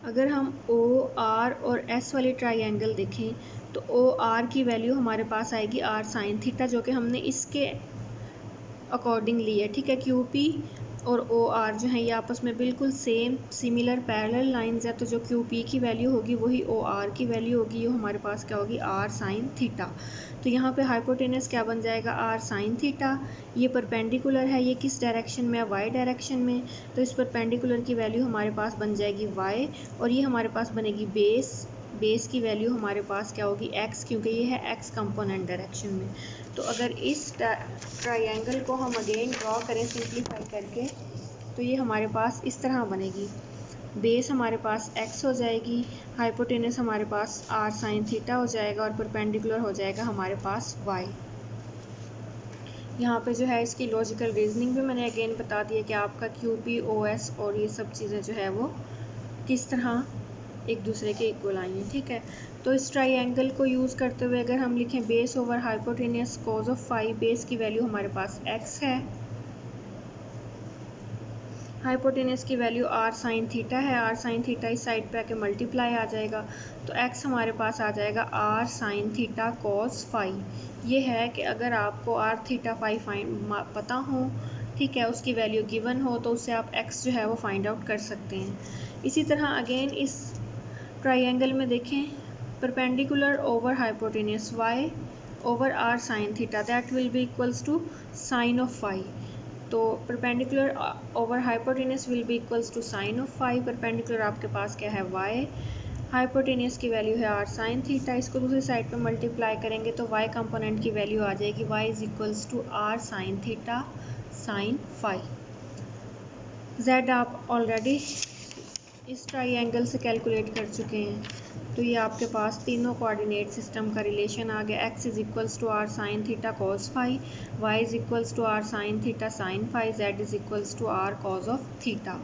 अगर हम O R और एस वाली ट्राइंगल देखें तो ओ आर की वैल्यू हमारे पास आएगी आर साइन थीटा, जो कि हमने इसके अकॉर्डिंग ली है। ठीक है, क्यू पी और ओ आर जो है ये आपस में बिल्कुल सेम सिमिलर पैरेलल लाइंस है, तो जो क्यू पी की वैल्यू होगी वही ओ आर की वैल्यू होगी, ये हमारे पास क्या होगी आर साइन थीटा। तो यहाँ पे हाइपोटेनस क्या बन जाएगा आर साइन थीटा। ये परपेंडिकुलर है, ये किस डायरेक्शन में है वाई डायरेक्शन में, तो इस परपेंडिकुलर की वैल्यू हमारे पास बन जाएगी वाई, और ये हमारे पास बनेगी बेस की वैल्यू हमारे पास क्या होगी एक्स, क्योंकि ये है एक्स कंपोनेंट डायरेक्शन में। तो अगर इस ट्राइंगल को हम अगेन ड्रॉ करें सिंप्लीफाई करके, तो ये हमारे पास इस तरह बनेगी। बेस हमारे पास x हो जाएगी, हाइपोटेनस हमारे पास r साइन थीटा हो जाएगा, और परपेंडिकुलर हो जाएगा हमारे पास y। यहाँ पे जो है इसकी लॉजिकल रीजनिंग भी मैंने अगेन बता दिया कि आपका क्यू पी ओ एस और ये सब चीज़ें जो है वो किस तरह एक दूसरे के इक्वल आई हैं। ठीक है, तो इस ट्राइंगल को यूज़ करते हुए अगर हम लिखें base over hypotenuse cos of phi, base की वैल्यू हमारे पास x है, हाइपोटेनस की वैल्यू आर साइन थीटा है, आर साइन थीटा इस साइड पे आके मल्टीप्लाई आ जाएगा, तो x हमारे पास आ जाएगा r sine theta cos phi. ये है कि अगर आपको आर थीटा फाई पता हो, ठीक है, उसकी वैल्यू गिवन हो, तो उससे आप x जो है वो फाइंड आउट कर सकते हैं। इसी तरह अगेन इस ट्राइंगल में देखें perpendicular over hypotenuse y over R sine theta, that will be equals to sine of phi. तो perpendicular over hypotenuse will be equals to sine of phi, perpendicular आपके पास क्या है y, हाइपोटेनस की value है are sine theta, इसको दूसरी side पे मल्टीप्लाई करेंगे तो y कंपोनेंट की वैल्यू आ जाएगी y is equals to are sine theta sine phi. z आप ऑलरेडी इस ट्राइंगल से कैलकुलेट कर चुके हैं, तो ये आपके पास तीनों कोऑर्डिनेट सिस्टम का रिलेशन आ गया। x is equals to are sine theta cos phi, y is equals to are sine theta sine phi, z is equals to r cos of theta.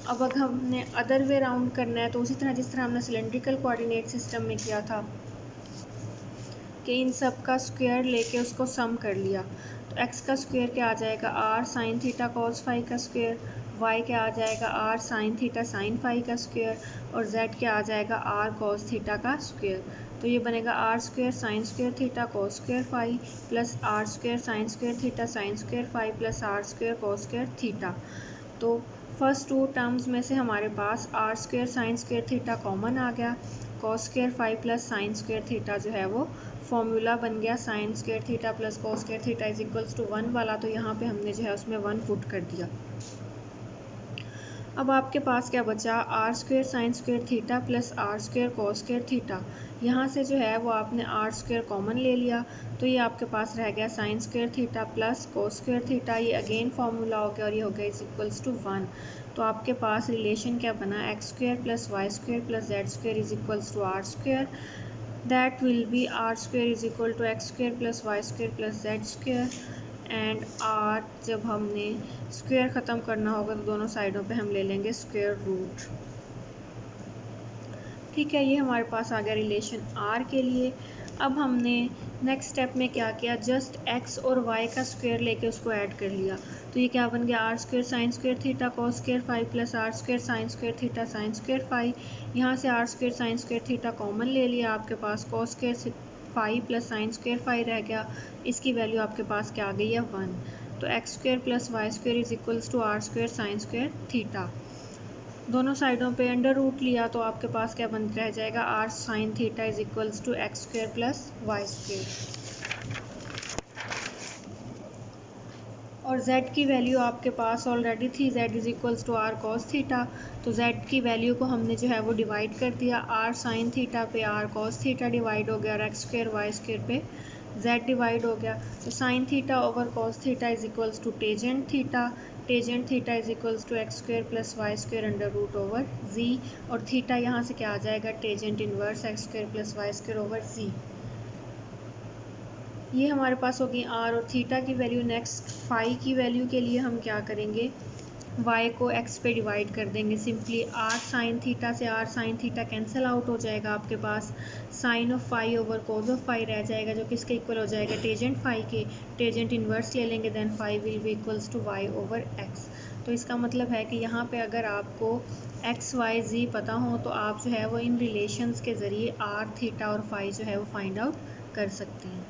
अब अगर हमने अदर वे राउंड करना है तो उसी तरह जिस तरह हमने सिलेंड्रिकल कोऑर्डिनेट सिस्टम में किया था कि इन सब का स्क्वायर लेके उसको सम कर लिया, तो x का स्क्वायर क्या आ जाएगा r sine theta cos phi का स्क्वायर, y क्या आ जाएगा r sine theta sine phi का स्क्वायर, और z क्या आ जाएगा आर कॉस थीटा का स्क्वायर। तो ये बनेगा r square sine square theta cos square phi plus are square sine square theta sine square phi plus are square cos square theta. तो फर्स्ट टू टर्म्स में से हमारे पास r square sine square theta common आ गया, cos square phi plus sine square theta जो है वो फॉर्मूला बन गया sine square theta plus cos square theta is equals to 1 वाला, तो यहाँ पे हमने जो है उसमें 1 पुट कर दिया। अब आपके पास क्या बचा r square sine square theta plus are square cos square theta, यहाँ से जो है वो आपने आर स्क्वायर कॉमन ले लिया, तो ये आपके पास रह गया sine square theta plus cos square theta, ये अगेन फार्मूला हो गया और ये हो गया इज इक्वल्स टू 1। तो आपके पास रिलेशन क्या बना x square plus y square plus z square is equals to r square, that will be r square is equal to x square plus y square plus z square, and r जब हमने square ख़त्म करना होगा तो दोनों साइडों पे हम ले लेंगे स्क्वायर रूट। ठीक है, ये हमारे पास आ गया रिलेशन r के लिए। अब हमने नेक्स्ट स्टेप में क्या किया, जस्ट x और y का स्क्वायर लेके उसको ऐड कर लिया, तो ये क्या बन गया R square sine square theta cos square phi plus are square sine square theta sine square phi. यहाँ से R square sine square theta common ले लिया, आपके पास cos square phi plus sine square phi रह गया, इसकी वैल्यू आपके पास क्या आ गई है 1। तो x square plus y square is equals to r square sine square theta, दोनों साइडों पे अंडर रूट लिया तो आपके पास क्या बन रह जाएगा r sine theta is equals to x square plus y square, और z की वैल्यू आपके पास ऑलरेडी थी, z is equals to r cos theta, तो z की वैल्यू को हमने जो है वो डिवाइड कर दिया, आर साइन थीटा पे आर कॉस थीटा डिवाइड हो गया और एक्स स्क्वायर वाई स्क्वायर पे z डिवाइड हो गया, तो sine theta over cos theta is equals to tangent theta, tangent theta is equals to x square plus y square under root over z, और theta यहाँ से क्या आ जाएगा tangent inverse x square plus y square over z। ये हमारे पास होगी r और थीटा की वैल्यू। नेक्स्ट फाई की वैल्यू के लिए हम क्या करेंगे, y को x पे डिवाइड कर देंगे, सिंपली r साइन थीटा से r sine theta cancel out हो जाएगा, आपके पास sine of phi over cos of phi रह जाएगा जो किसके इक्वल हो जाएगा टेजेंट फाई के, टेजेंट इन्वर्स ले लेंगे, then phi will be equals to y over x। तो इसका मतलब है कि यहाँ पे अगर आपको एक्स वाई जी पता हो तो आप जो है वो इन रिलेशंस के ज़रिए आर थीटा और फाई जो है वो फाइंड आउट कर सकते हैं।